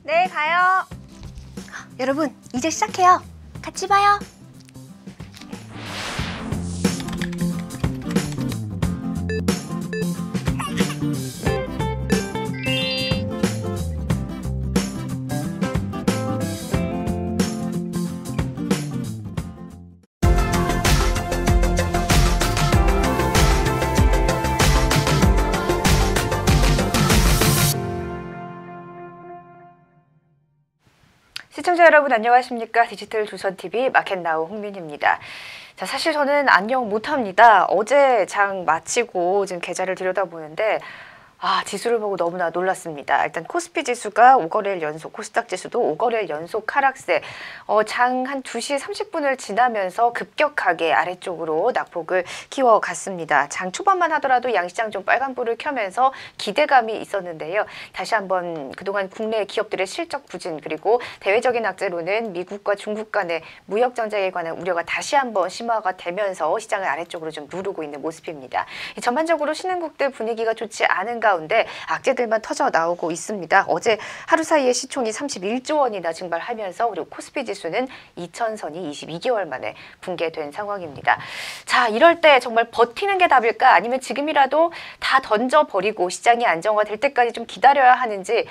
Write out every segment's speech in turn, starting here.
네, 가요. 여러분, 이제 시작해요. 같이 봐요. 시청자 여러분 안녕하십니까? 디지털 조선TV 마켓나우 홍민희입니다. 자, 사실 저는 안녕 못합니다. 어제 장 마치고 지금 계좌를 들여다보는데 지수를 보고 너무나 놀랐습니다. 일단 코스피 지수가 5거래일 연속, 코스닥 지수도 5거래일 연속 하락세. 장 한 2시 30분을 지나면서 급격하게 아래쪽으로 낙폭을 키워갔습니다. 장 초반만 하더라도 양시장 좀 빨간불을 켜면서 기대감이 있었는데요. 다시 한번 그동안 국내 기업들의 실적 부진 그리고 대외적인 악재로는 미국과 중국 간의 무역 전쟁에 관한 우려가 다시 한번 심화가 되면서 시장을 아래쪽으로 좀 누르고 있는 모습입니다. 전반적으로 신흥국들 분위기가 좋지 않은 가운데 악재들만 터져 나오고 있습니다. 어제 하루 사이에 시총이 31조 원이나 증발하면서 그리고 코스피 지수는 2000선이 22개월 만에 붕괴된 상황입니다. 자, 이럴 때 정말 버티는 게 답일까? 아니면 지금이라도 다 던져버리고 시장이 안정화될 때까지 좀 기다려야 하는지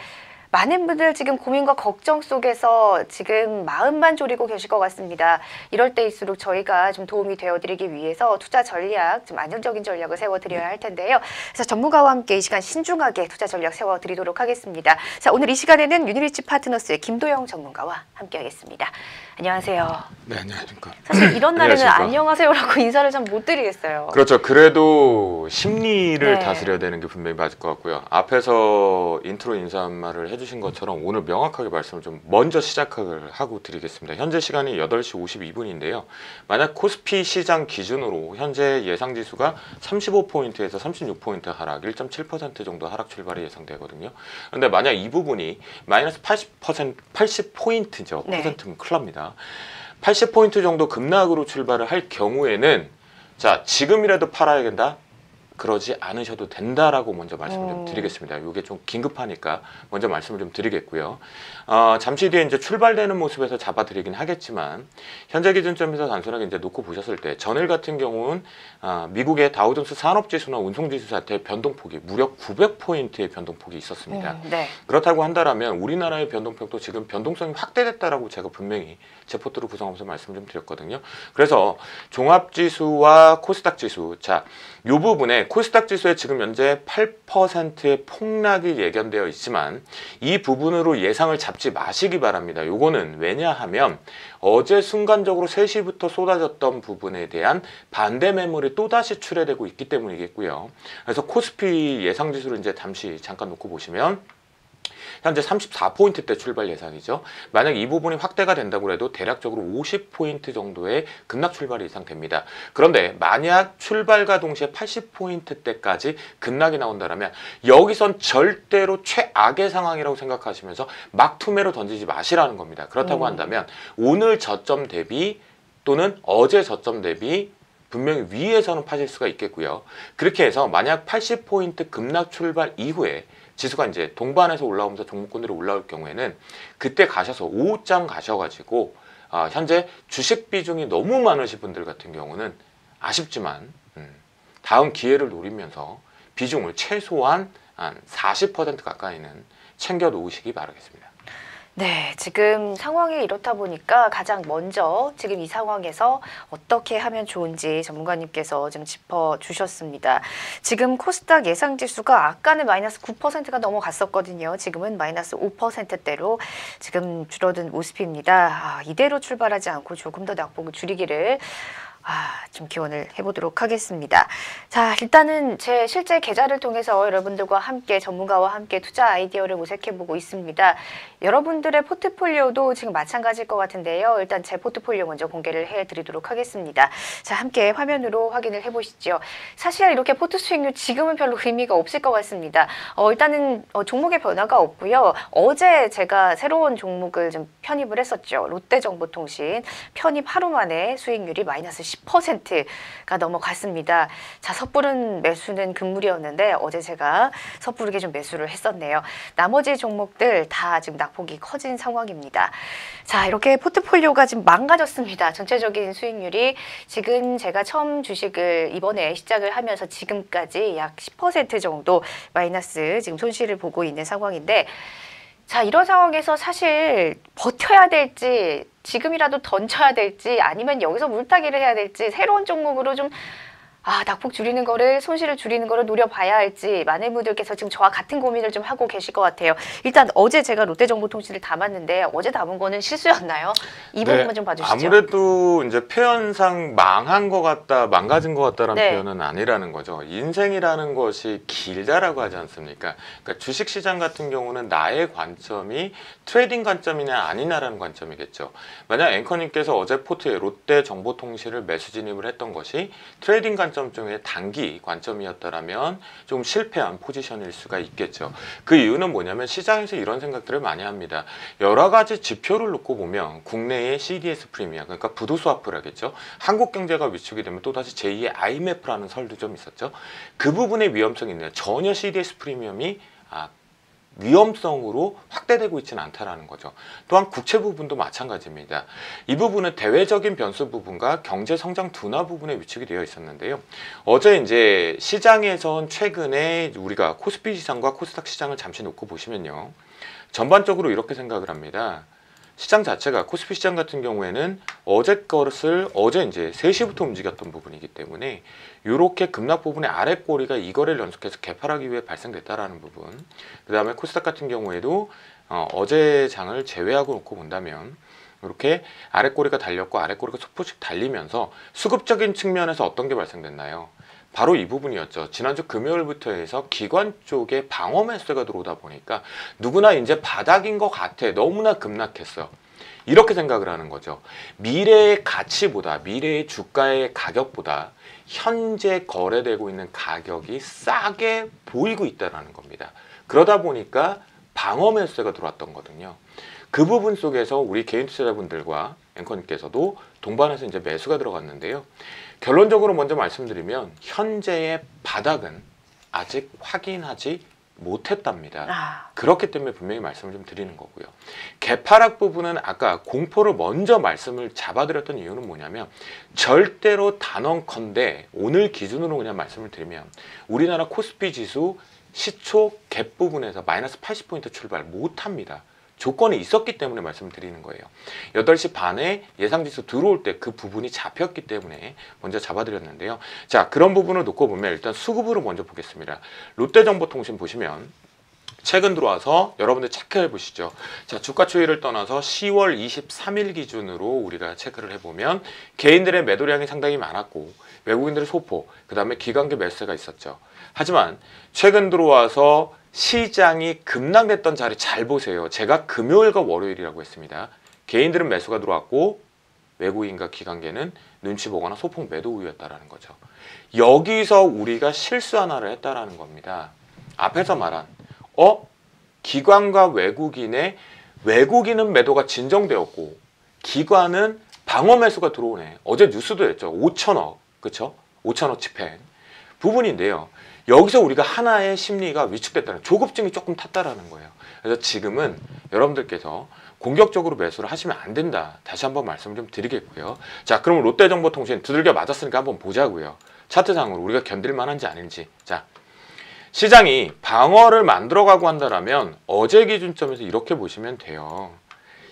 많은 분들 지금 고민과 걱정 속에서 지금 마음만 졸이고 계실 것 같습니다. 이럴 때일수록 저희가 좀 도움이 되어드리기 위해서 투자 전략, 좀 안정적인 전략을 세워드려야 할 텐데요. 그래서 전문가와 함께 이 시간 신중하게 투자 전략 세워드리도록 하겠습니다. 자, 오늘 이 시간에는 유니리치 파트너스의 김도영 전문가와 함께하겠습니다. 안녕하세요. 네, 안녕하십니까. 사실 이런 날에는 안녕하세요라고 인사를 잘 못 드리겠어요. 그렇죠. 그래도 심리를 네. 다스려야 되는 게 분명히 맞을 것 같고요. 앞에서 인트로 인사말을 해주신 것처럼 오늘 명확하게 말씀을 좀 먼저 시작을 하고 드리겠습니다. 현재 시간이 8시 52분인데요. 만약 코스피 시장 기준으로 현재 예상 지수가 35포인트에서 36포인트 하락, 1.7% 정도 하락 출발이 예상되거든요. 그런데 만약 이 부분이 마이너스 80포인트죠. 네. 퍼센트면 큰일 납니다. 80포인트 정도 급락으로 출발을 할 경우에는 자, 지금이라도 팔아야 된다? 그러지 않으셔도 된다라고 먼저 말씀을 좀 드리겠습니다. 이게 좀 긴급하니까 먼저 말씀을 좀 드리겠고요. 잠시 뒤에 이제 출발되는 모습에서 잡아드리긴 하겠지만 현재 기준점에서 단순하게 이제 놓고 보셨을 때 전일 같은 경우는 미국의 다우존스 산업지수나 운송지수 자체의 변동폭이 무려 900포인트의 변동폭이 있었습니다. 네. 그렇다고 한다면 우리나라의 변동폭도 지금 변동성이 확대됐다라고 제가 분명히 제 포트를 구성하면서 말씀을 좀 드렸거든요. 그래서 종합지수와 코스닥지수, 자, 이 부분에 코스닥 지수에 지금 현재 8%의 폭락이 예견되어 있지만 이 부분으로 예상을 잡지 마시기 바랍니다. 요거는 왜냐하면 어제 순간적으로 3시부터 쏟아졌던 부분에 대한 반대 매물이 또다시 출회되고 있기 때문이겠고요. 그래서 코스피 예상 지수를 이제 잠깐 놓고 보시면 현재 34포인트대 출발 예상이죠. 만약 이 부분이 확대가 된다고 해도 대략적으로 50포인트 정도의 급락 출발이 예상됩니다. 그런데 만약 출발과 동시에 80포인트대까지 급락이 나온다면 여기선 절대로 최악의 상황이라고 생각하시면서 막 투매로 던지지 마시라는 겁니다. 그렇다고 한다면 오늘 저점 대비 또는 어제 저점 대비 분명히 위에서는 파실 수가 있겠고요. 그렇게 해서 만약 80포인트 급락 출발 이후에 지수가 이제 동반해서 올라오면서 종목군들이 올라올 경우에는 그때 가셔서 오후장 가셔가지고 현재 주식 비중이 너무 많으신 분들 같은 경우는 아쉽지만 다음 기회를 노리면서 비중을 최소한 한 40% 가까이는 챙겨 놓으시기 바라겠습니다. 네, 지금 상황이 이렇다 보니까 가장 먼저 지금 이 상황에서 어떻게 하면 좋은지 전문가님께서 좀 짚어주셨습니다. 지금 코스닥 예상지수가 아까는 마이너스 9%가 넘어갔었거든요. 지금은 마이너스 5%대로 지금 줄어든 모습입니다. 이대로 출발하지 않고 조금 더 낙폭을 줄이기를 좀 기원을 해보도록 하겠습니다. 자, 일단은 제 실제 계좌를 통해서 여러분들과 함께 전문가와 함께 투자 아이디어를 모색해보고 있습니다. 여러분들의 포트폴리오도 지금 마찬가지일 것 같은데요. 일단 제 포트폴리오 먼저 공개를 해드리도록 하겠습니다. 자, 함께 화면으로 확인을 해보시죠. 사실 이렇게 포트 수익률 지금은 별로 의미가 없을 것 같습니다. 일단은 종목의 변화가 없고요. 어제 제가 새로운 종목을 좀 편입을 했었죠. 롯데정보통신 편입 하루 만에 수익률이 마이너스 10%가 넘어갔습니다. 자, 섣부른 매수는 금물이었는데 어제 제가 섣부르게 좀 매수를 했었네요. 나머지 종목들 다 지금 낙폭이 커진 상황입니다. 자, 이렇게 포트폴리오가 지금 망가졌습니다. 전체적인 수익률이 지금 제가 처음 주식을 이번에 시작을 하면서 지금까지 약 10% 정도 마이너스 지금 손실을 보고 있는 상황인데, 자, 이런 상황에서 사실 버텨야 될지 지금이라도 던져야 될지 아니면 여기서 물타기를 해야 될지 새로운 종목으로 좀 낙폭 줄이는 거를, 손실을 줄이는 거를 노려봐야 할지 많은 분들께서 지금 저와 같은 고민을 좀 하고 계실 것 같아요. 일단 어제 제가 롯데정보통신을 담았는데 어제 담은 거는 실수였나요? 이 부분만 좀 봐주시죠. 아무래도 이제 표현상 망한 것 같다, 망가진 것 같다라는 네. 표현은 아니라는 거죠. 인생이라는 것이 길다라고 하지 않습니까? 그러니까 주식시장 같은 경우는 나의 관점이 트레이딩 관점이냐 아니냐라는 관점이겠죠. 만약 앵커님께서 어제 포트에 롯데정보통신을 매수 진입을 했던 것이 트레이딩 관점 중에 단기 관점이었다라면 좀 실패한 포지션일 수가 있겠죠. 그 이유는 뭐냐면 시장에서 이런 생각들을 많이 합니다. 여러 가지 지표를 놓고 보면 국내의 CDS 프리미엄, 그러니까 부도스와프라겠죠. 한국 경제가 위축이 되면 또다시 제2의 IMF라는 설도 좀 있었죠. 그 부분의 위험성이 있네요. 전혀 CDS 프리미엄이 위험성으로 확대되고 있지는 않다라는 거죠. 또한 국채 부분도 마찬가지입니다. 이 부분은 대외적인 변수 부분과 경제 성장 둔화 부분에 위축이 되어 있었는데요. 어제 이제 시장에선 최근에 우리가 코스피 시장과 코스닥 시장을 잠시 놓고 보시면요. 전반적으로 이렇게 생각을 합니다. 시장 자체가 코스피 시장 같은 경우에는 어제 것을 어제 이제 3시부터 움직였던 부분이기 때문에 이렇게 급락 부분의 아래 꼬리가 이거를 연속해서 개파하기 위해 발생됐다라는 부분. 그 다음에 코스닥 같은 경우에도 어제 장을 제외하고 놓고 본다면 이렇게 아래 꼬리가 달렸고 아래 꼬리가 소폭씩 달리면서 수급적인 측면에서 어떤 게 발생됐나요? 바로 이 부분이었죠. 지난주 금요일부터 해서 기관 쪽에 방어 매수가 들어오다 보니까 누구나 이제 바닥인 것 같아. 너무나 급락했어. 이렇게 생각을 하는 거죠. 미래의 가치보다, 미래의 주가의 가격보다 현재 거래되고 있는 가격이 싸게 보이고 있다는 겁니다. 그러다 보니까 방어 매수가 들어왔던 거거든요. 그 부분 속에서 우리 개인 투자자분들과 앵커님께서도 동반해서 이제 매수가 들어갔는데요. 결론적으로 먼저 말씀드리면 현재의 바닥은 아직 확인하지 못했답니다. 그렇기 때문에 분명히 말씀을 좀 드리는 거고요. 개파락 부분은 아까 공포를 먼저 말씀을 잡아드렸던 이유는 뭐냐면 절대로 단언컨대 오늘 기준으로 그냥 말씀을 드리면 우리나라 코스피 지수 시초 갭 부분에서 마이너스 80포인트 출발 못합니다. 조건이 있었기 때문에 말씀을 드리는 거예요. 8시 반에 예상지수 들어올 때 그 부분이 잡혔기 때문에 먼저 잡아드렸는데요. 자, 그런 부분을 놓고 보면 일단 수급으로 먼저 보겠습니다. 롯데정보통신 보시면 최근 들어와서 여러분들 체크해 보시죠. 자, 주가 추이를 떠나서 10월 23일 기준으로 우리가 체크를 해보면 개인들의 매도량이 상당히 많았고 외국인들의 소포, 그 다음에 기관계 매수세가 있었죠. 하지만 최근 들어와서 시장이 급락됐던 자리 잘 보세요. 제가 금요일과 월요일이라고 했습니다. 개인들은 매수가 들어왔고 외국인과 기관계는 눈치 보거나 소폭 매도 우위였다라는 거죠. 여기서 우리가 실수 하나를 했다라는 겁니다. 앞에서 말한 기관과 외국인은 매도가 진정되었고 기관은 방어 매수가 들어오네. 어제 뉴스도 했죠. 5천억, 그렇죠? 5천억 집행 부분인데요. 여기서 우리가 하나의 심리가 위축됐다는, 조급증이 조금 탔다라는 거예요. 그래서 지금은 여러분들께서 공격적으로 매수를 하시면 안 된다. 다시 한번 말씀을 좀 드리겠고요. 자, 그럼 롯데정보통신 두들겨 맞았으니까 한번 보자고요. 차트상으로 우리가 견딜 만한지 아닌지. 자, 시장이 방어를 만들어가고 한다라면 어제 기준점에서 이렇게 보시면 돼요.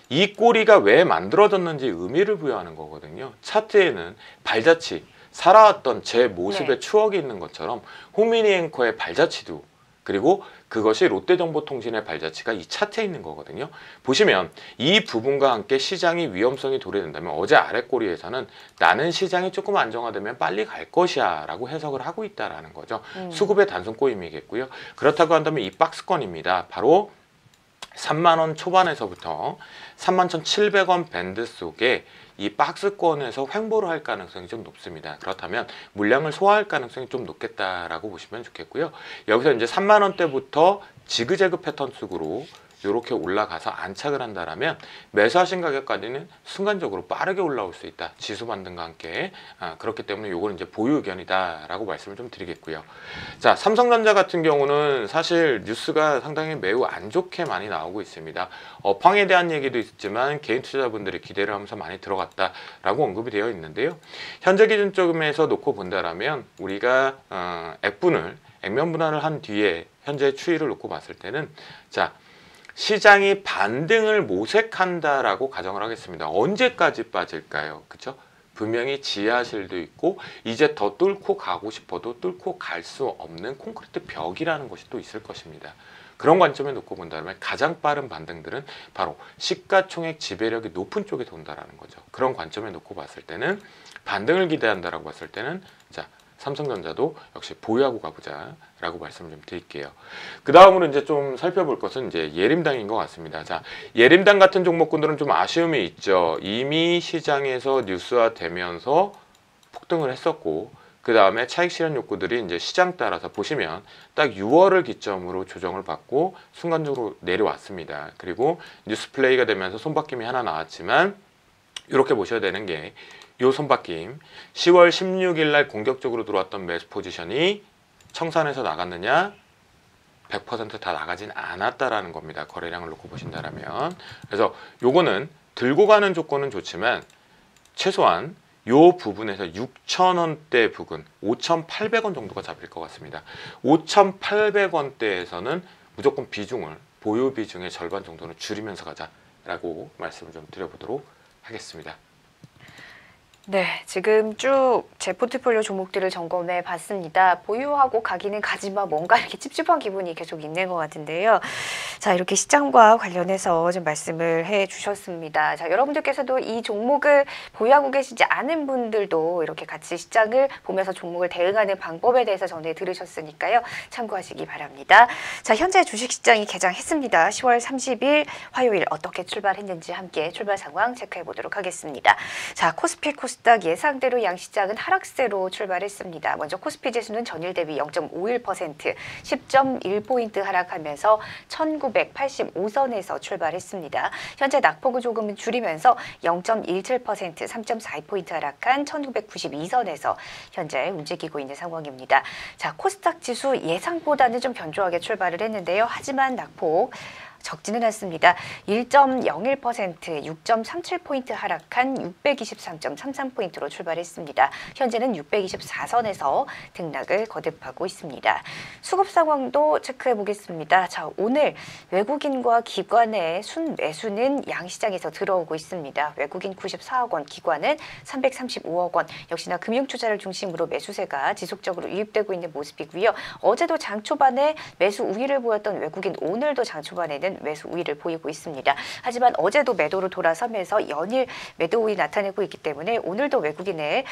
이 꼬리가 왜 만들어졌는지 의미를 부여하는 거거든요. 차트에는 발자취, 살아왔던 제 모습의 추억이 있는 것처럼 홍민희 앵커의 발자취도, 그리고 그것이 롯데정보통신의 발자취가 이 차트에 있는 거거든요. 보시면 이 부분과 함께 시장이 위험성이 도래된다면 어제 아랫꼬리에서는 나는 시장이 조금 안정화되면 빨리 갈 것이야 라고 해석을 하고 있다라는 거죠. 수급의 단순 꼬임이겠고요. 그렇다고 한다면 이 박스권입니다. 바로 3만원 초반에서부터 31,700원 밴드 속에 이 박스권에서 횡보를 할 가능성이 좀 높습니다. 그렇다면 물량을 소화할 가능성이 좀 높겠다라고 보시면 좋겠고요. 여기서 이제 3만 원대부터 지그재그 패턴 속으로 이렇게 올라가서 안착을 한다라면 매수하신 가격까지는 순간적으로 빠르게 올라올 수 있다. 지수 반등과 함께. 그렇기 때문에 요거는 이제 보유 의견이다라고 말씀을 좀 드리겠고요. 자, 삼성전자 같은 경우는 사실 뉴스가 상당히 매우 안 좋게 많이 나오고 있습니다. 업황에 대한 얘기도 있지만 개인 투자자분들이 기대를 하면서 많이 들어갔다라고 언급이 되어 있는데요. 현재 기준점에서 놓고 본다라면 우리가 액면 분할을 한 뒤에 현재 추이를 놓고 봤을 때는 자, 시장이 반등을 모색한다라고 가정을 하겠습니다. 언제까지 빠질까요? 그렇죠? 분명히 지하실도 있고 이제 더 뚫고 가고 싶어도 뚫고 갈 수 없는 콘크리트 벽이라는 것이 또 있을 것입니다. 그런 관점에 놓고 본다면 가장 빠른 반등들은 바로 시가총액 지배력이 높은 쪽에 돈다라는 거죠. 그런 관점에 놓고 봤을 때는 반등을 기대한다라고 봤을 때는 자, 삼성전자도 역시 보유하고 가보자라고 말씀을 좀 드릴게요. 그 다음으로 이제 좀 살펴볼 것은 이제 예림당인 것 같습니다. 자, 예림당 같은 종목군들은 좀 아쉬움이 있죠. 이미 시장에서 뉴스화되면서 폭등을 했었고, 그 다음에 차익 실현 욕구들이 이제 시장 따라서 보시면 딱 6월을 기점으로 조정을 받고 순간적으로 내려왔습니다. 그리고 뉴스 플레이가 되면서 손바뀜이 하나 나왔지만 이렇게 보셔야 되는 게 요 손바뀜 10월 16일 날 공격적으로 들어왔던 매수 포지션이 청산해서 나갔느냐? 100% 다 나가진 않았다라는 겁니다. 거래량을 놓고 보신다라면. 그래서 요거는 들고 가는 조건은 좋지만 최소한 요 부분에서 6,000원대 부근 5,800원 정도가 잡힐 것 같습니다. 5,800원대에서는 무조건 비중을 보유 비중의 절반 정도는 줄이면서 가자라고 말씀을 좀 드려보도록 하겠습니다. 네, 지금 쭉 제 포트폴리오 종목들을 점검해 봤습니다. 보유하고 가기는 가지만 뭔가 이렇게 찝찝한 기분이 계속 있는 것 같은데요. 자, 이렇게 시장과 관련해서 좀 말씀을 해 주셨습니다. 자, 여러분들께서도 이 종목을 보유하고 계시지 않은 분들도 이렇게 같이 시장을 보면서 종목을 대응하는 방법에 대해서 전해 들으셨으니까요. 참고하시기 바랍니다. 자, 현재 주식시장이 개장했습니다. 10월 30일 화요일 어떻게 출발했는지 함께 출발 상황 체크해 보도록 하겠습니다. 자, 코스피 코스닥 예상대로 양시장은 하락세로 출발했습니다. 먼저 코스피 지수는 전일 대비 0.51%, 10.1포인트 하락하면서 1985선에서 출발했습니다. 현재 낙폭을 조금은 줄이면서 0.17%, 3.42포인트 하락한 1992선에서 현재 움직이고 있는 상황입니다. 자, 코스닥 지수 예상보다는 좀 견조하게 출발을 했는데요. 하지만 낙폭 적지는 않습니다. 1.01%, 6.37포인트 하락한 623.33포인트로 출발했습니다. 현재는 624선에서 등락을 거듭하고 있습니다. 수급 상황도 체크해 보겠습니다. 자, 오늘 외국인과 기관의 순매수는 양시장에서 들어오고 있습니다. 외국인 94억 원, 기관은 335억 원, 역시나 금융투자를 중심으로 매수세가 지속적으로 유입되고 있는 모습이고요. 어제도 장 초반에 매수 우위를 보였던 외국인 오늘도 장 초반에는 매수 우위를 보이고 있습니다. 하지만 어제도 매도로 돌아서면서 연일 매도 우위 나타내고 있기 때문에 오늘도 외국인의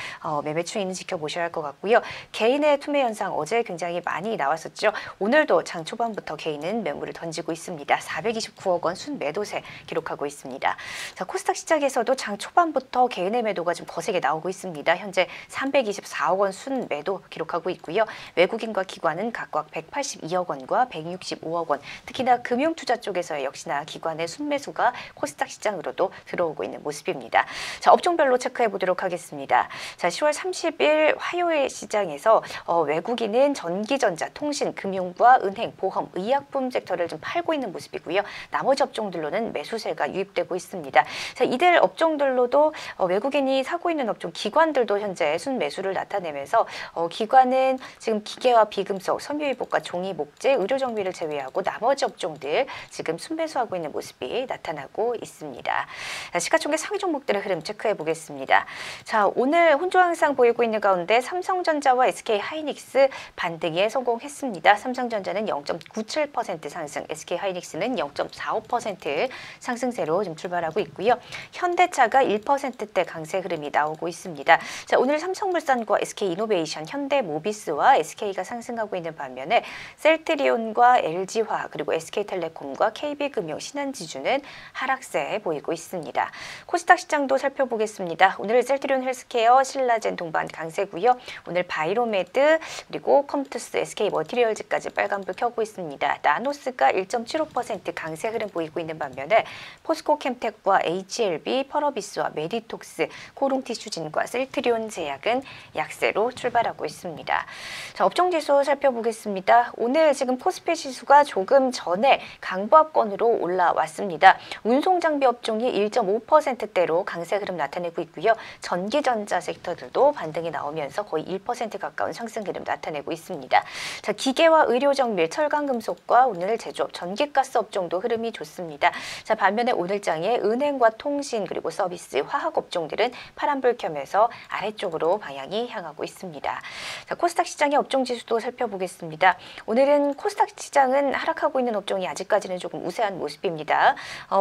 매매 추이는 지켜보셔야 할 것 같고요. 개인의 투매 현상 어제 굉장히 많이 나왔었죠. 오늘도 장 초반부터 개인은 매물을 던지고 있습니다. 429억 원 순매도세 기록하고 있습니다. 자, 코스닥 시장에서도 장 초반부터 개인의 매도가 좀 거세게 나오고 있습니다. 현재 324억 원 순매도 기록하고 있고요. 외국인과 기관은 각각 182억 원과 165억 원, 특히나 금융투자 쪽에서 역시나 기관의 순매수가 코스닥 시장으로도 들어오고 있는 모습입니다. 자, 업종별로 체크해 보도록 하겠습니다. 자, 10월 30일 화요일 시장에서 외국인은 전기전자, 통신, 금융과 은행, 보험, 의약품 섹터를 좀 팔고 있는 모습이고요. 나머지 업종들로는 매수세가 유입되고 있습니다. 자, 이들 업종들로도 외국인이 사고 있는 업종, 기관들도 현재 순매수를 나타내면서 기관은 지금 기계와 비금속, 섬유유복과 종이, 목재, 의료정비를 제외하고 나머지 업종들 지금 순매수하고 있는 모습이 나타나고 있습니다. 자, 시가총액 상위 종목들의 흐름 체크해 보겠습니다. 자, 오늘 혼조 양상 보이고 있는 가운데 삼성전자와 SK하이닉스 반등에 성공했습니다. 삼성전자는 0.97% 상승, SK하이닉스는 0.45% 상승세로 좀 출발하고 있고요. 현대차가 1%대 강세 흐름이 나오고 있습니다. 자, 오늘 삼성물산과 SK이노베이션, 현대모비스와 SK가 상승하고 있는 반면에 셀트리온과 LG화 그리고 SK텔레콤과 LG화학과 KB금융, 신한지주는 하락세 보이고 있습니다. 코스닥 시장도 살펴보겠습니다. 오늘 셀트리온 헬스케어, 신라젠, 동반 강세고요. 오늘 바이로메드 그리고 컴투스, SK머티리얼즈까지 빨간불 켜고 있습니다. 나노스가 1.75% 강세 흐름 보이고 있는 반면에 포스코 캠텍과 HLB, 펄어비스와 메디톡스, 코롱티슈진과 셀트리온 제약은 약세로 출발하고 있습니다. 자, 업종지수 살펴보겠습니다. 오늘 지금 코스피 지수가 조금 전에 강보합권으로 올라왔습니다. 운송장비 업종이 1.5%대로 강세 흐름 나타내고 있고요. 전기전자 섹터들도 반등이 나오면서 거의 1% 가까운 상승 흐름 나타내고 있습니다. 자, 기계와 의료정밀, 철강금속과 오늘 제조업, 전기가스 업종도 흐름이 좋습니다. 자, 반면에 오늘장에 은행과 통신 그리고 서비스, 화학 업종들은 파란불 켜면서 아래쪽으로 방향이 향하고 있습니다. 자, 코스닥 시장의 업종지수도 살펴보겠습니다. 오늘은 코스닥 시장은 하락하고 있는 업종이 아직까지는 조금 우세한 모습입니다.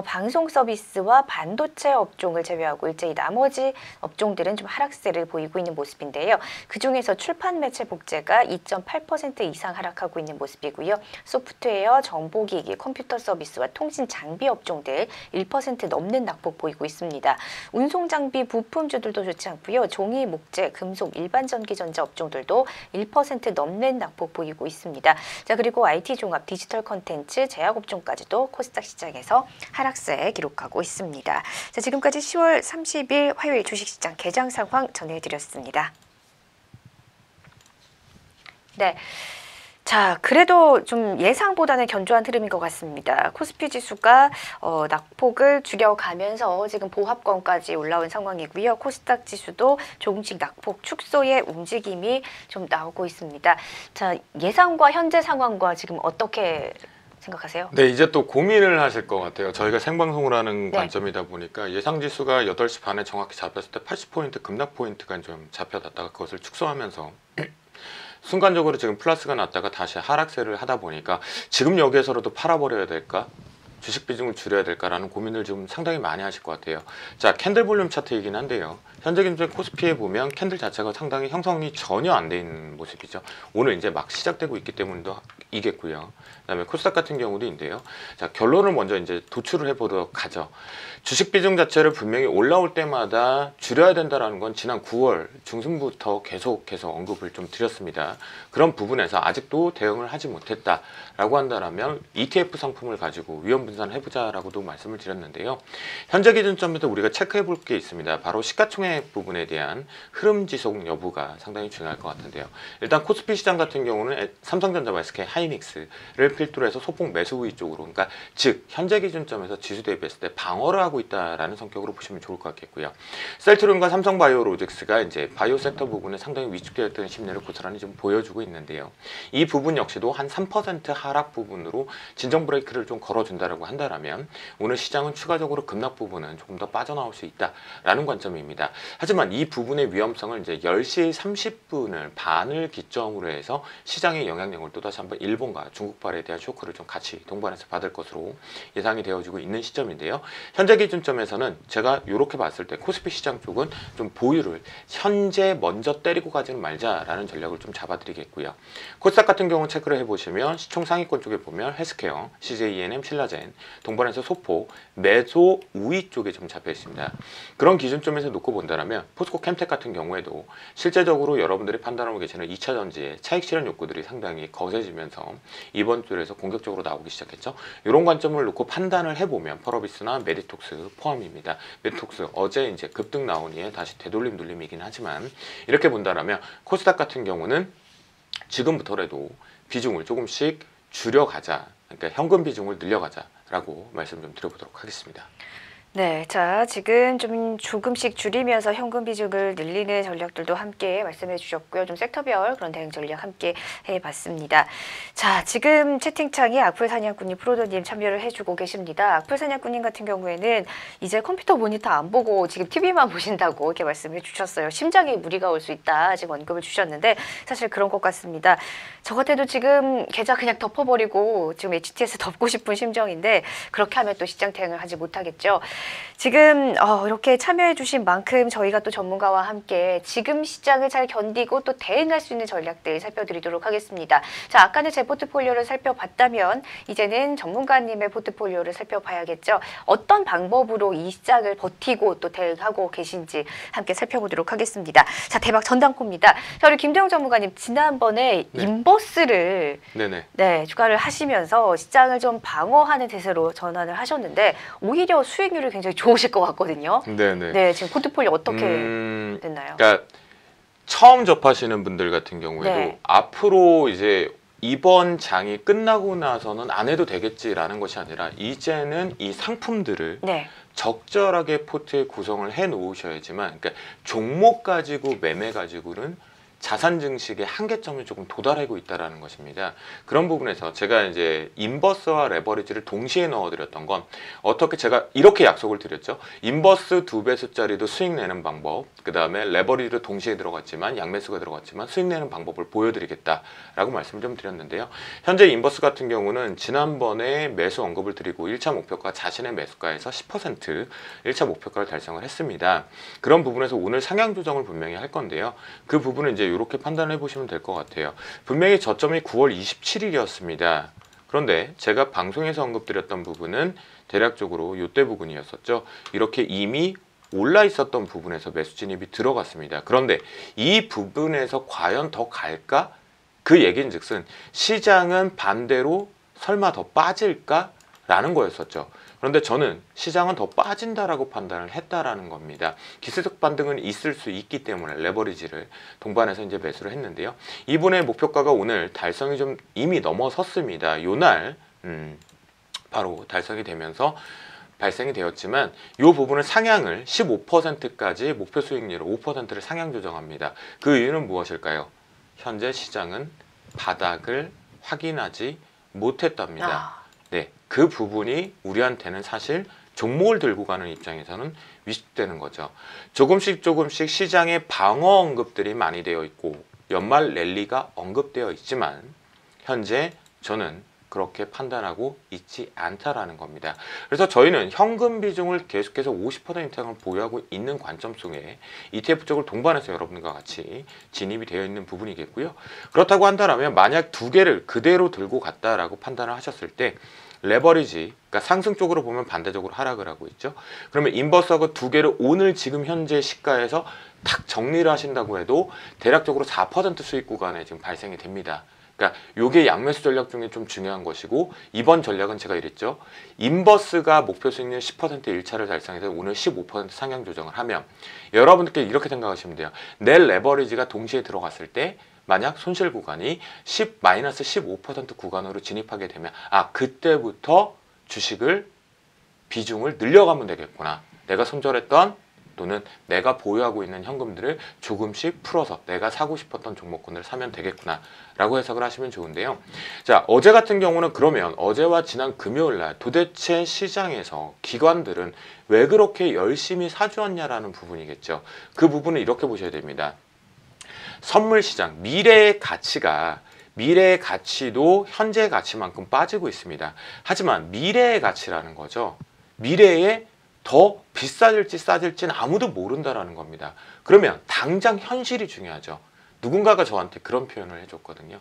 방송 서비스와 반도체 업종을 제외하고 일제히 나머지 업종들은 좀 하락세를 보이고 있는 모습인데요. 그중에서 출판 매체 복제가 2.8% 이상 하락하고 있는 모습이고요. 소프트웨어, 정보기기, 컴퓨터 서비스와 통신 장비 업종들 1% 넘는 낙폭 보이고 있습니다. 운송 장비 부품주들도 좋지 않고요. 종이, 목재, 금속, 일반 전기전자 업종들도 1% 넘는 낙폭 보이고 있습니다. 자, 그리고 IT 종합, 디지털 콘텐츠, 제약 업종까지도 코스닥 시장에서 하락세 기록하고 있습니다. 자, 지금까지 10월 30일 화요일 주식시장 개장 상황 전해드렸습니다. 네. 자, 그래도 좀 예상보다는 견조한 흐름인 것 같습니다. 코스피 지수가 낙폭을 줄여가면서 지금 보합권까지 올라온 상황이고요. 코스닥 지수도 조금씩 낙폭 축소의 움직임이 좀 나오고 있습니다. 자, 예상과 현재 상황과 지금 어떻게 생각하세요? 네, 이제 또 고민을 하실 것 같아요. 저희가 생방송을 하는 네. 관점이다 보니까 예상 지수가 8시 반에 정확히 잡혔을 때 80포인트 급락 포인트가 좀 잡혀놨다가 그것을 축소하면서 순간적으로 지금 플러스가 났다가 다시 하락세를 하다 보니까 지금 여기에서라도 팔아버려야 될까? 주식 비중을 줄여야 될까라는 고민을 지금 상당히 많이 하실 것 같아요. 자, 캔들 볼륨 차트이긴 한데요. 현재 기준 코스피에 보면 캔들 자체가 상당히 형성이 전혀 안 돼 있는 모습이죠. 오늘 이제 막 시작되고 있기 때문도 이겠고요. 그다음에 코스닥 같은 경우도인데요. 자, 결론을 먼저 이제 도출을 해보도록 하죠. 주식 비중 자체를 분명히 올라올 때마다 줄여야 된다라는 건 지난 9월 중순부터 계속해서 언급을 좀 드렸습니다. 그런 부분에서 아직도 대응을 하지 못했다라고 한다면 ETF 상품을 가지고 위험 분산을 해보자라고도 말씀을 드렸는데요. 현재 기준점에서 우리가 체크해 볼 게 있습니다. 바로 시가총액 부분에 대한 흐름 지속 여부가 상당히 중요할 것 같은데요. 일단 코스피 시장 같은 경우는 삼성전자와 SK 하이닉스를 필두로 해서 소폭 매수 우위 쪽으로, 그러니까 즉 현재 기준점에서 지수 대비했을 때 방어를 하고 있다라는 성격으로 보시면 좋을 것 같겠고요. 셀트리온과 삼성바이오로직스가 이제 바이오 섹터 부분에 상당히 위축되어 있던 심리를 고스란히 좀 보여주고 있는데요. 이 부분 역시도 한 3% 하락 부분으로 진정 브레이크를 좀 걸어준다라고 한다면 오늘 시장은 추가적으로 급락 부분은 조금 더 빠져나올 수 있다라는 관점입니다. 하지만 이 부분의 위험성을 이제 10시 30분을 반을 기점으로 해서 시장의 영향력을 또다시 한번 일본과 중국발에 대한 쇼크를 좀 같이 동반해서 받을 것으로 예상이 되어지고 있는 시점인데요. 현재 기준점에서는 제가 이렇게 봤을 때 코스피 시장 쪽은 좀 보유를 현재 먼저 때리고 가지는 말자라는 전략을 좀 잡아드리겠고요. 코스닥 같은 경우 체크를 해보시면 시총 상위권 쪽에 보면 헬스케어, CJENM, 신라젠, 동반해서 소포, 매도 우위 쪽에 좀 잡혀 있습니다. 그런 기준점에서 놓고 본다면 포스코 캠텍 같은 경우에도 실제적으로 여러분들이 판단하고 계시는 2차 전지의 차익 실현 욕구들이 상당히 거세지면서 이번 주에서 공격적으로 나오기 시작했죠. 이런 관점을 놓고 판단을 해보면 펄어비스나 메디톡스 포함입니다. 메디톡스 어제 이제 급등 나온 이에 다시 되돌림 눌림이긴 하지만 이렇게 본다면 코스닥 같은 경우는 지금부터라도 비중을 조금씩 줄여가자, 그러니까 현금 비중을 늘려가자라고 말씀 좀 드려보도록 하겠습니다. 네, 자, 지금 좀 조금씩 줄이면서 현금 비중을 늘리는 전략들도 함께 말씀해 주셨고요. 좀 섹터별 그런 대응 전략 함께 해봤습니다. 자, 지금 채팅창에 악플 사냥꾼님, 프로더님 참여를 해주고 계십니다. 악플 사냥꾼님 같은 경우에는 이제 컴퓨터 모니터 안 보고 지금 TV만 보신다고 이렇게 말씀해 주셨어요. 심장에 무리가 올 수 있다 지금 언급을 주셨는데 사실 그런 것 같습니다. 저 같아도 지금 계좌 그냥 덮어버리고 지금 HTS 덮고 싶은 심정인데 그렇게 하면 또 시장 대응을 하지 못하겠죠. 지금 이렇게 참여해 주신 만큼 저희가 또 전문가와 함께 지금 시장을 잘 견디고 또 대응할 수 있는 전략들 살펴드리도록 하겠습니다. 자, 아까는 제 포트폴리오를 살펴봤다면 이제는 전문가님의 포트폴리오를 살펴봐야겠죠. 어떤 방법으로 이 시장을 버티고 또 대응하고 계신지 함께 살펴보도록 하겠습니다. 자, 대박 전당포입니다. 자, 우리 김대영 전문가님 지난번에 네. 인버스를 네네. 추가를 하시면서 시장을 좀 방어하는 대세로 전환을 하셨는데 오히려 수익률이 굉장히 좋으실 것 같거든요. 네네. 네, 지금 포트폴리오 어떻게 됐나요? 그러니까 처음 접하시는 분들 같은 경우에도 네. 앞으로 이제 이번 장이 끝나고 나서는 안 해도 되겠지라는 것이 아니라 이제는 이 상품들을 네. 적절하게 포트에 구성을 해 놓으셔야지만, 그러니까 종목 가지고 매매 가지고는 자산 증식의 한계점을 조금 도달하고 있다라는 것입니다. 그런 부분에서 제가 이제 인버스와 레버리지를 동시에 넣어드렸던 건 어떻게 제가 이렇게 약속을 드렸죠. 인버스 2배수짜리도 수익 내는 방법, 그 다음에 레버리지도 동시에 들어갔지만 양매수가 들어갔지만 수익 내는 방법을 보여드리겠다라고 말씀을 좀 드렸는데요. 현재 인버스 같은 경우는 지난번에 매수 언급을 드리고 1차 목표가 자신의 매수가에서 10% 1차 목표가를 달성을 했습니다. 그런 부분에서 오늘 상향 조정을 분명히 할 건데요. 그 부분은 이제 이렇게 판단해 보시면 될 것 같아요. 분명히 저점이 9월 27일이었습니다. 그런데 제가 방송에서 언급드렸던 부분은 대략적으로 이때 부분이었었죠. 이렇게 이미 올라 있었던 부분에서 매수 진입이 들어갔습니다. 그런데 이 부분에서 과연 더 갈까? 그 얘기는 즉슨 시장은 반대로 설마 더 빠질까? 라는 거였었죠. 그런데 저는 시장은 더 빠진다라고 판단을 했다라는 겁니다. 기술적 반등은 있을 수 있기 때문에 레버리지를 동반해서 이제 매수를 했는데요. 이분의 목표가가 오늘 달성이 좀 이미 넘어섰습니다. 요날 바로 달성이 되면서 발생이 되었지만 이 부분을 상향을 15%까지 목표 수익률을 5%를 상향 조정합니다. 그 이유는 무엇일까요? 현재 시장은 바닥을 확인하지 못했답니다. 네, 그 부분이 우리한테는 사실 종목을 들고 가는 입장에서는 위축되는 거죠. 조금씩 시장의 방어 언급들이 많이 되어 있고 연말 랠리가 언급되어 있지만 현재 저는 그렇게 판단하고 있지 않다라는 겁니다. 그래서 저희는 현금 비중을 계속해서 50% 이상을 보유하고 있는 관점 속에 ETF 쪽을 동반해서 여러분과 같이 진입이 되어 있는 부분이겠고요. 그렇다고 한다면 만약 두 개를 그대로 들고 갔다라고 판단을 하셨을 때 레버리지, 그러니까 상승 쪽으로 보면 반대적으로 하락을 하고 있죠. 그러면 인버스하고 두 개를 오늘 지금 현재 시가에서 탁 정리를 하신다고 해도 대략적으로 4% 수익 구간에 지금 발생이 됩니다. 그러니까 요게 양매수 전략 중에 좀 중요한 것이고, 이번 전략은 제가 이랬죠. 인버스가 목표 수익률 10% 1차를 달성해서 오늘 15% 상향 조정을 하면 여러분들께 이렇게 생각하시면 돼요. 내 레버리지가 동시에 들어갔을 때 만약 손실 구간이 -15% 구간으로 진입하게 되면 그때부터 주식을 비중을 늘려가면 되겠구나. 내가 손절했던 또는 내가 보유하고 있는 현금들을 조금씩 풀어서 내가 사고 싶었던 종목군을 사면 되겠구나 라고 해석을 하시면 좋은데요. 자, 어제 같은 경우는 그러면 어제와 지난 금요일 날 도대체 시장에서 기관들은 왜 그렇게 열심히 사주었냐라는 부분이겠죠. 그 부분은 이렇게 보셔야 됩니다. 선물 시장, 미래의 가치도 현재의 가치만큼 빠지고 있습니다. 하지만 미래의 가치라는 거죠. 미래에 더 비싸질지 싸질지는 아무도 모른다라는 겁니다. 그러면 당장 현실이 중요하죠. 누군가가 저한테 그런 표현을 해줬거든요.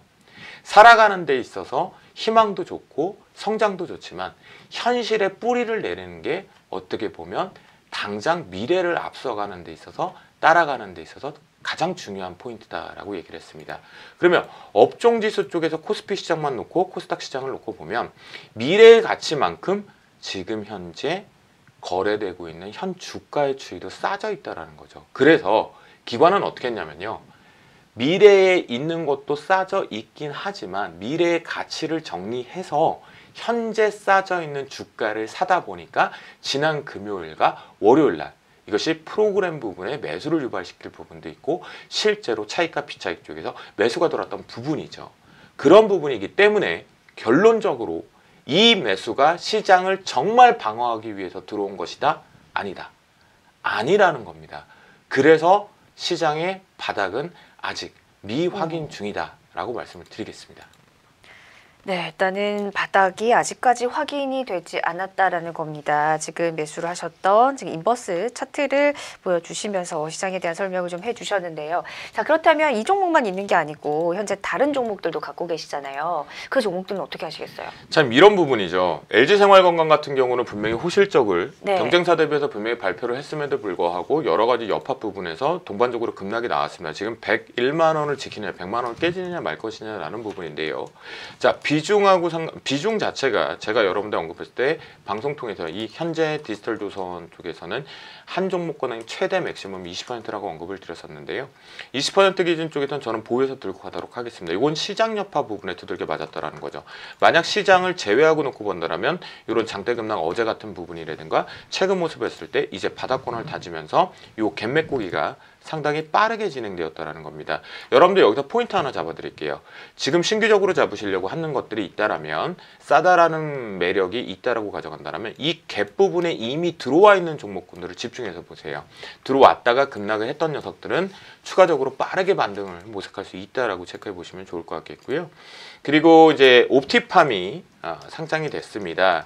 살아가는 데 있어서 희망도 좋고 성장도 좋지만 현실에 뿌리를 내리는 게 어떻게 보면 당장 미래를 앞서가는 데 있어서 따라가는 데 있어서 가장 중요한 포인트다라고 얘기를 했습니다. 그러면 업종지수 쪽에서 코스피 시장만 놓고 코스닥 시장을 놓고 보면 미래의 가치만큼 지금 현재 거래되고 있는 현 주가의 추이도 싸져 있다는 거죠. 그래서 기관은 어떻게 했냐면요. 미래에 있는 것도 싸져 있긴 하지만 미래의 가치를 정리해서 현재 싸져 있는 주가를 사다 보니까 지난 금요일과 월요일날 이것이 프로그램 부분에 매수를 유발시킬 부분도 있고 실제로 차익과 비차익 쪽에서 매수가 들어왔던 부분이죠. 그런 부분이기 때문에 결론적으로 이 매수가 시장을 정말 방어하기 위해서 들어온 것이다? 아니다. 아니라는 겁니다. 그래서 시장의 바닥은 아직 미확인 중이다 라고 말씀을 드리겠습니다. 네, 일단은 바닥이 아직까지 확인이 되지 않았다라는 겁니다. 지금 매수를 하셨던 지금 인버스 차트를 보여주시면서 시장에 대한 설명을 좀 해주셨는데요. 자, 그렇다면 이 종목만 있는 게 아니고 현재 다른 종목들도 갖고 계시잖아요. 그 종목들은 어떻게 하시겠어요? 참 이런 부분이죠. LG생활건강 같은 경우는 분명히 호실적을 네. 경쟁사 대비해서 분명히 발표를 했음에도 불구하고 여러 가지 여파 부분에서 동반적으로 급락이 나왔습니다. 지금 101만 원을 지키느냐 100만 원을 깨지느냐 말 것이냐라는 부분인데요. 자, 비중 자체가 제가 여러분들 언급했을 때 방송 통해서 이 현재 디지털 조선 쪽에서는 한 종목권은 최대 맥시멈 20%라고 언급을 드렸었는데요. 20% 기준 쪽에서는 저는 보유해서 들고 가도록 하겠습니다. 이건 시장 여파 부분에 두들겨 맞았다라는 거죠. 만약 시장을 제외하고 놓고 본다면 이런 장대 급락 어제 같은 부분이라든가 최근 모습을 했을 때 이제 바닥권을 다지면서 이 갭맥고기가 상당히 빠르게 진행되었다라는 겁니다. 여러분들 여기서 포인트 하나 잡아드릴게요. 지금 신규적으로 잡으시려고 하는 것들이 있다라면 싸다라는 매력이 있다라고 가져간다면 이 갭 부분에 이미 들어와 있는 종목군들을 집중해서 보세요. 들어왔다가 급락을 했던 녀석들은 추가적으로 빠르게 반등을 모색할 수 있다라고 체크해 보시면 좋을 것 같겠고요. 그리고 이제 옵티팜이 상장이 됐습니다.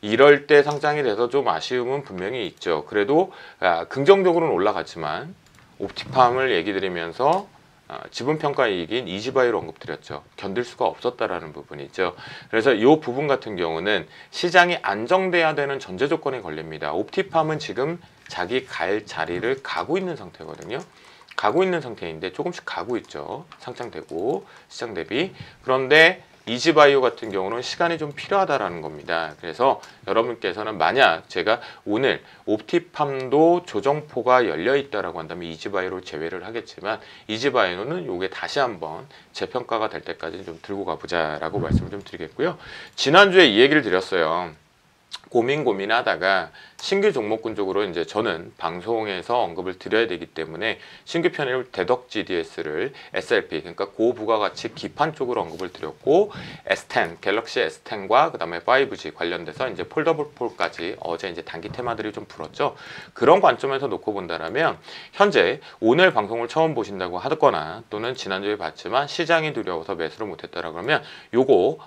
이럴 때 상장이 돼서 좀 아쉬움은 분명히 있죠. 그래도 긍정적으로는 올라갔지만 옵티팜을 얘기 드리면서 지분평가 이익인 이지바이오를 언급드렸죠. 견딜 수가 없었다라는 부분이죠. 그래서 이 부분 같은 경우는 시장이 안정돼야 되는 전제 조건에 걸립니다. 옵티팜은 지금 자기 갈 자리를 가고 있는 상태거든요. 가고 있는 상태인데 조금씩 가고 있죠. 상장되고 시장 대비. 그런데 이지바이오 같은 경우는 시간이 좀 필요하다라는 겁니다. 그래서 여러분께서는 만약 제가 오늘 옵티팜도 조정포가 열려 있다라고 한다면 이지바이오를 제외를 하겠지만 이지바이오는 요게 다시 한번 재평가가 될 때까지 좀 들고 가보자라고 말씀을 좀 드리겠고요. 지난주에 이 얘기를 드렸어요. 고민하다가 신규 종목군 쪽으로 이제 저는 방송에서 언급을 드려야 되기 때문에 신규 편입 대덕 GDS를 SLP 그러니까 고부가가치 기판 쪽으로 언급을 드렸고 S10 갤럭시 S10과 그다음에 5G 관련돼서 이제 폴더블 폴까지 어제 이제 단기 테마들이 좀 불었죠. 그런 관점에서 놓고 본다라면 현재 오늘 방송을 처음 보신다고 하거나 또는 지난주에 봤지만 시장이 두려워서 매수를 못했다라 그러면 요거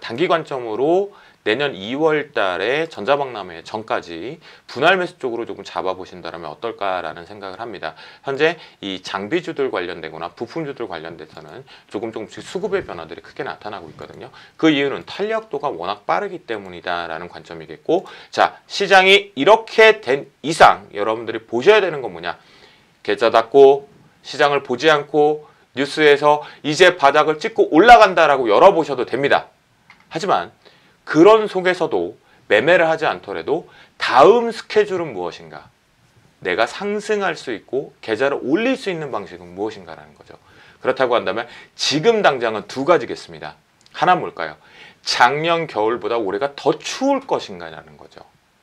단기 관점으로 내년 2월 달에 전자박람회 전까지 분할 매수 쪽으로 조금 잡아보신다면 어떨까라는 생각을 합니다. 현재 이 장비주들 관련되거나 부품주들 관련돼서는 조금씩 수급의 변화들이 크게 나타나고 있거든요. 그 이유는 탄력도가 워낙 빠르기 때문이다라는 관점이겠고, 자, 시장이 이렇게 된 이상 여러분들이 보셔야 되는 건 뭐냐? 계좌 닫고 시장을 보지 않고 뉴스에서 이제 바닥을 찍고 올라간다라고 열어보셔도 됩니다. 하지만 그런 속에서도 매매를 하지 않더라도 다음 스케줄은 무엇인가? 내가 상승할 수 있고 계좌를 올릴 수 있는 방식은 무엇인가라는 거죠. 그렇다고 한다면 지금 당장은 두 가지겠습니다. 하나 뭘까요? 작년 겨울보다 올해가 더 추울 것인가라는 거죠.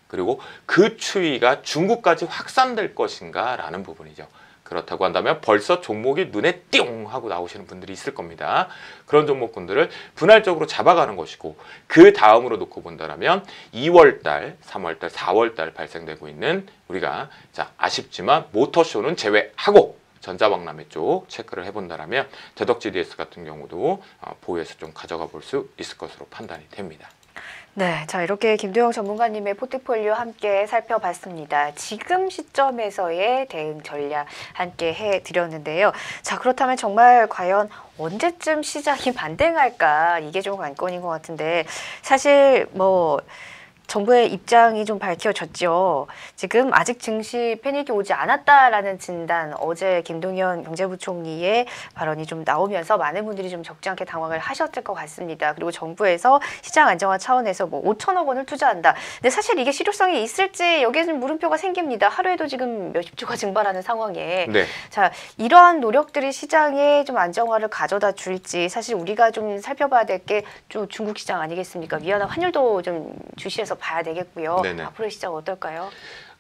그리고 그 추위가 중국까지 확산될 것인가 라는 부분이죠. 그렇다고 한다면 벌써 종목이 눈에 띵 하고 나오시는 분들이 있을 겁니다. 그런 종목군들을 분할적으로 잡아가는 것이고, 그 다음으로 놓고 본다면 2월달, 3월달, 4월달 발생되고 있는 우리가 자 아쉽지만 모터쇼는 제외하고 전자박람회 쪽 체크를 해본다면 대덕 GDS 같은 경우도 보유해서 좀 가져가 볼 수 있을 것으로 판단이 됩니다. 네, 자 이렇게 김도영 전문가님의 포트폴리오 함께 살펴봤습니다. 지금 시점에서의 대응 전략 함께 해드렸는데요. 자 그렇다면 정말 과연 언제쯤 시장이 반등할까 이게 좀 관건인 것 같은데 사실 뭐 정부의 입장이 좀 밝혀졌죠. 지금 아직 증시 패닉이 오지 않았다라는 진단, 어제 김동연 경제부총리의 발언이 좀 나오면서 많은 분들이 좀 적지 않게 당황을 하셨을 것 같습니다. 그리고 정부에서 시장 안정화 차원에서 뭐 5천억 원을 투자한다. 근데 사실 이게 실효성이 있을지 여기에 좀 물음표가 생깁니다. 하루에도 지금 몇십 조가 증발하는 상황에. 네. 자, 이러한 노력들이 시장에 좀 안정화를 가져다 줄지 사실 우리가 좀 살펴봐야 될 게 좀 중국 시장 아니겠습니까? 위안화 환율도 좀 주시해서 봐야 되겠고요. 네네. 앞으로의 시장 어떨까요?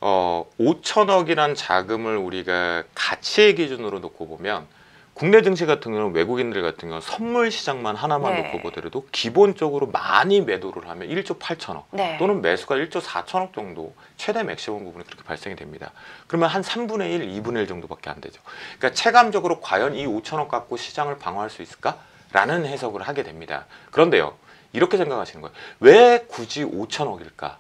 5천억이란 자금을 우리가 가치의 기준으로 놓고 보면 국내 증시 같은 경우는 외국인들 같은 경우는 선물 시장만 하나만 네. 놓고 보더라도 기본적으로 많이 매도를 하면 1조 8천억 네. 또는 매수가 1조 4천억 정도 최대 맥시멈 부분이 그렇게 발생이 됩니다. 그러면 한 3분의 1, 2분의 1 정도밖에 안 되죠. 그러니까 체감적으로 과연 이 5천억 갖고 시장을 방어할 수 있을까? 라는 해석을 하게 됩니다. 그런데요. 이렇게 생각하시는 거예요. 왜 굳이 5천억일까?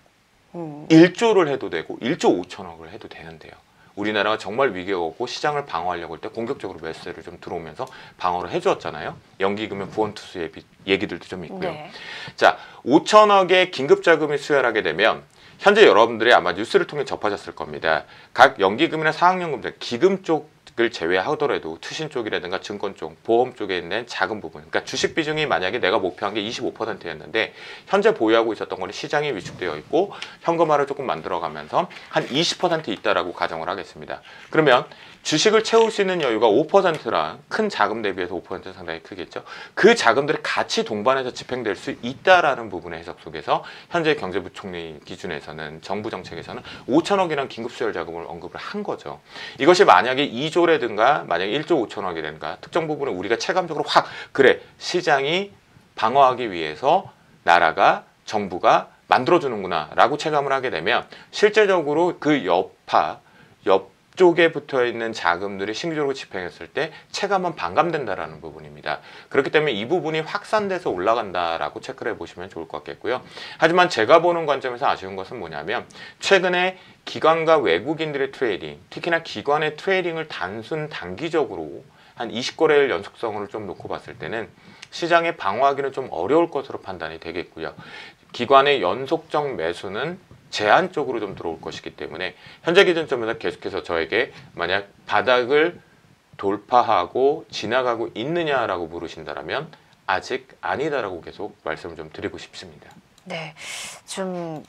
1조를 해도 되고 1조 5천억을 해도 되는데요. 우리나라가 정말 위기가 오고 시장을 방어하려고 할 때 공격적으로 매수세를 좀 들어오면서 방어를 해주었잖아요. 연기금의 구원투수 얘기들도 좀 있고요. 네. 자, 5천억의 긴급자금이 수혈하게 되면 현재 여러분들이 아마 뉴스를 통해 접하셨을 겁니다. 각 연기금이나 사학연금들, 기금 쪽을 제외하더라도 투신 쪽이라든가 증권 쪽, 보험 쪽에 있는 작은 부분, 그러니까 주식 비중이 만약에 내가 목표한 게 25%였는데 현재 보유하고 있었던 거는 시장이 위축되어 있고 현금화를 조금 만들어가면서 한 20% 있다라고 가정을 하겠습니다. 그러면 주식을 채울 수 있는 여유가 5%랑 큰 자금 대비해서 5% 상당히 크겠죠. 그 자금들이 같이 동반해서 집행될 수 있다라는 부분의 해석 속에서 현재 경제부총리 기준에서는 정부 정책에서는 5천억이라는 긴급수혈 자금을 언급을 한 거죠. 이것이 만약에 2조라든가 만약에 1조 5천억이라든가 특정 부분을 우리가 체감적으로 확 그래 시장이 방어하기 위해서 나라가 정부가 만들어주는구나 라고 체감을 하게 되면 실제적으로 그 옆쪽에 붙어 있는 자금들이 신규적으로 집행했을 때 체감은 반감된다라는 부분입니다. 그렇기 때문에 이 부분이 확산돼서 올라간다라고 체크를 해보시면 좋을 것 같겠고요. 하지만 제가 보는 관점에서 아쉬운 것은 뭐냐면 최근에 기관과 외국인들의 트레이딩, 특히나 기관의 트레이딩을 단기적으로 한 20거래일 연속성을 좀 놓고 봤을 때는 시장에 방어하기는 좀 어려울 것으로 판단이 되겠고요. 기관의 연속적 매수는 제한적으로 좀 들어올 것이기 때문에 현재 기준점에서 계속해서 저에게 만약 바닥을 돌파하고 지나가고 있느냐라고 물으신다면 아직 아니다라고 계속 말씀을 좀 드리고 싶습니다. 네, 좀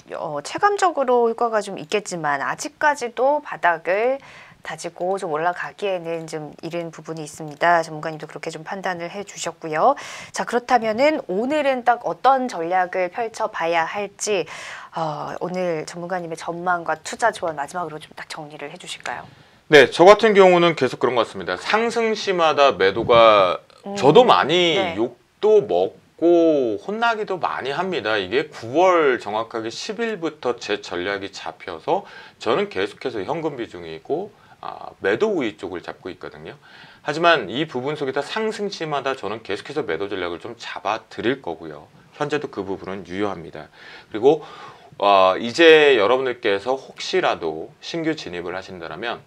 체감적으로 효과가 좀 있겠지만 아직까지도 바닥을 다지고 좀 올라가기에는 좀 이른 부분이 있습니다. 전문가님도 그렇게 좀 판단을 해주셨고요. 자, 그렇다면은 오늘은 딱 어떤 전략을 펼쳐봐야 할지 오늘 전문가님의 전망과 투자 조언 마지막으로 좀 딱 정리를 해주실까요? 네, 저 같은 경우는 계속 그런 것 같습니다. 상승 시마다 매도가 저도 많이 네. 욕도 먹고 혼나기도 많이 합니다. 이게 9월 정확하게 10일부터 제 전략이 잡혀서 저는 계속해서 현금 비중이고 매도 우위 쪽을 잡고 있거든요. 하지만 이 부분 속에서 상승 시마다 저는 계속해서 매도 전략을 좀 잡아 드릴 거고요. 현재도 그 부분은 유효합니다. 그리고 이제 여러분들께서 혹시라도 신규 진입을 하신다면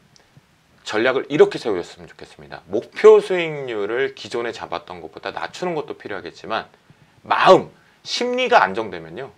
전략을 이렇게 세우셨으면 좋겠습니다. 목표 수익률을 기존에 잡았던 것보다 낮추는 것도 필요하겠지만 마음, 심리가 안정되면요.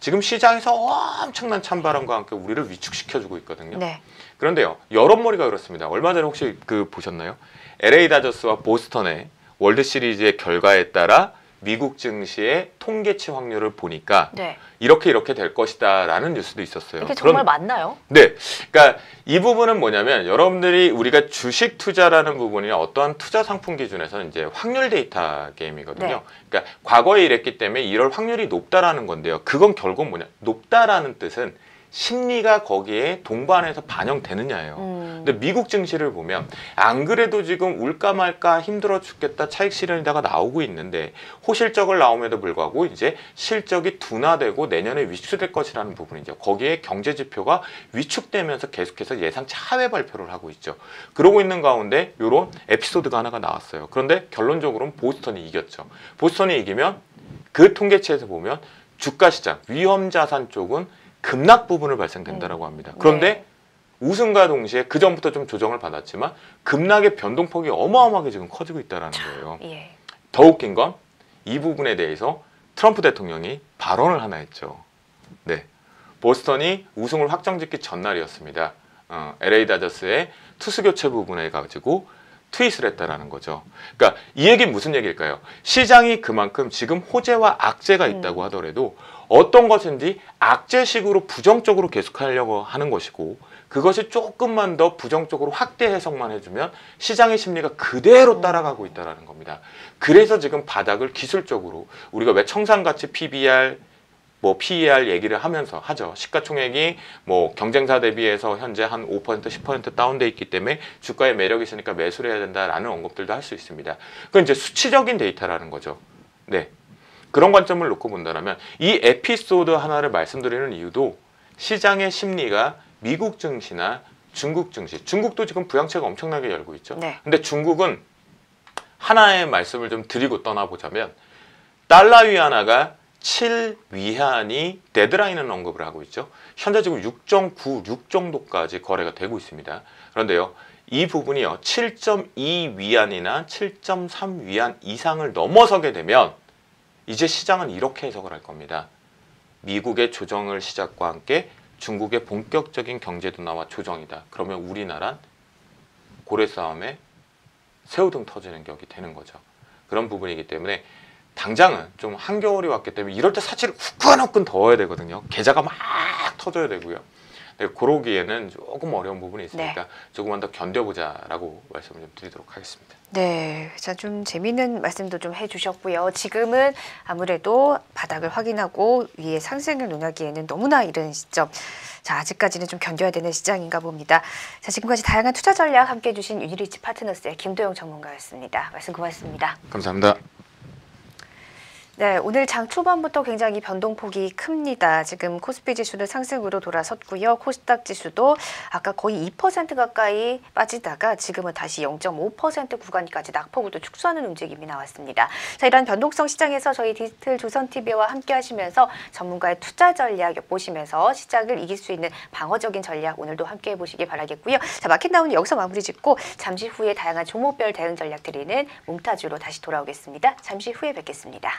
지금 시장에서 엄청난 찬바람과 함께 우리를 위축시켜주고 있거든요. 네. 그런데요, 여론머리가 그렇습니다. 얼마 전에 혹시 보셨나요? LA 다저스와 보스턴의 월드시리즈의 결과에 따라 미국 증시의 통계치 확률을 보니까 네. 이렇게 될 것이다 라는 뉴스도 있었어요. 이게 정말 맞나요? 네. 그러니까 이 부분은 뭐냐면 여러분들이 우리가 주식 투자라는 부분이 어떠한 투자 상품 기준에서는 이제 확률 데이터 게임이거든요. 네. 그러니까 과거에 이랬기 때문에 이럴 확률이 높다라는 건데요. 그건 결국 뭐냐? 높다라는 뜻은 심리가 거기에 동반해서 반영되느냐예요. 근데 미국 증시를 보면 안 그래도 지금 울까 말까 힘들어 죽겠다 차익 실현이다가 나오고 있는데 호실적을 나옴에도 불구하고 이제 실적이 둔화되고 내년에 위축될 것이라는 부분이죠. 거기에 경제 지표가 위축되면서 계속해서 예상치 하회 발표를 하고 있죠. 그러고 있는 가운데 이런 에피소드가 하나가 나왔어요. 그런데 결론적으로는 보스턴이 이겼죠. 보스턴이 이기면 그 통계치에서 보면 주가 시장, 위험 자산 쪽은 급락 부분을 발생된다라고 합니다. 그런데 네. 우승과 동시에 그 전부터 좀 조정을 받았지만 급락의 변동폭이 어마어마하게 지금 커지고 있다는 거예요. 예. 더 웃긴 건 이 부분에 대해서 트럼프 대통령이 발언을 하나 했죠. 네, 보스턴이 우승을 확정짓기 전날이었습니다. LA 다저스의 투수 교체 부분에 가지고 트윗을 했다라는 거죠. 그러니까 이 얘기는 무슨 얘기일까요? 시장이 그만큼 지금 호재와 악재가 있다고 하더라도 어떤 것인지 악재식으로 부정적으로 계속하려고 하는 것이고 그것이 조금만 더 부정적으로 확대 해석만 해주면 시장의 심리가 그대로 따라가고 있다는 겁니다. 그래서 지금 바닥을 기술적으로 우리가 왜 청산가치 PBR 뭐 PER 얘기를 하면서 하죠. 시가총액이 뭐 경쟁사 대비해서 현재 한 5% 10% 다운돼 있기 때문에 주가에 매력이 있으니까 매수를 해야 된다라는 언급들도 할 수 있습니다. 그건 이제 수치적인 데이터라는 거죠. 네. 그런 관점을 놓고 본다면 이 에피소드 하나를 말씀드리는 이유도 시장의 심리가 미국 증시나 중국 증시, 중국도 지금 부양체가 엄청나게 열고 있죠. 네. 근데 중국은 하나의 말씀을 좀 드리고 떠나보자면 달러 위안화가 7 위안이 데드라인은 언급을 하고 있죠. 현재 지금 6.96 정도까지 거래가 되고 있습니다. 그런데요, 이 부분이요, 7.2 위안이나 7.3 위안 이상을 넘어서게 되면 이제 시장은 이렇게 해석을 할 겁니다. 미국의 조정을 시작과 함께 중국의 본격적인 경제 둔화와 조정이다. 그러면 우리나라는 고래 싸움에 새우등 터지는 격이 되는 거죠. 그런 부분이기 때문에 당장은 좀 한겨울이 왔기 때문에 이럴 때 사실 후끈후끈 더워야 되거든요. 계좌가 막 터져야 되고요. 근데 그러기에는 조금 어려운 부분이 있으니까 조금만 더 견뎌보자라고 말씀을 좀 드리도록 하겠습니다. 네, 자, 좀 재미있는 말씀도 좀 해주셨고요. 지금은 아무래도 바닥을 확인하고 위에 상승을 논하기에는 너무나 이른 시점. 자, 아직까지는 좀 견뎌야 되는 시장인가 봅니다. 자, 지금까지 다양한 투자 전략 함께 해주신 유니리치 파트너스의 김도영 전문가였습니다. 말씀 고맙습니다. 감사합니다. 네, 오늘 장 초반부터 굉장히 변동폭이 큽니다. 지금 코스피 지수는 상승으로 돌아섰고요. 코스닥 지수도 아까 거의 2% 가까이 빠지다가 지금은 다시 0.5% 구간까지 낙폭을 또 축소하는 움직임이 나왔습니다. 자, 이런 변동성 시장에서 저희 디지털 조선TV와 함께 하시면서 전문가의 투자 전략 엿보시면서 시장을 이길 수 있는 방어적인 전략 오늘도 함께 해보시기 바라겠고요. 자, 마켓나우는 여기서 마무리 짓고 잠시 후에 다양한 종목별 대응 전략 드리는 몽타주로 다시 돌아오겠습니다. 잠시 후에 뵙겠습니다.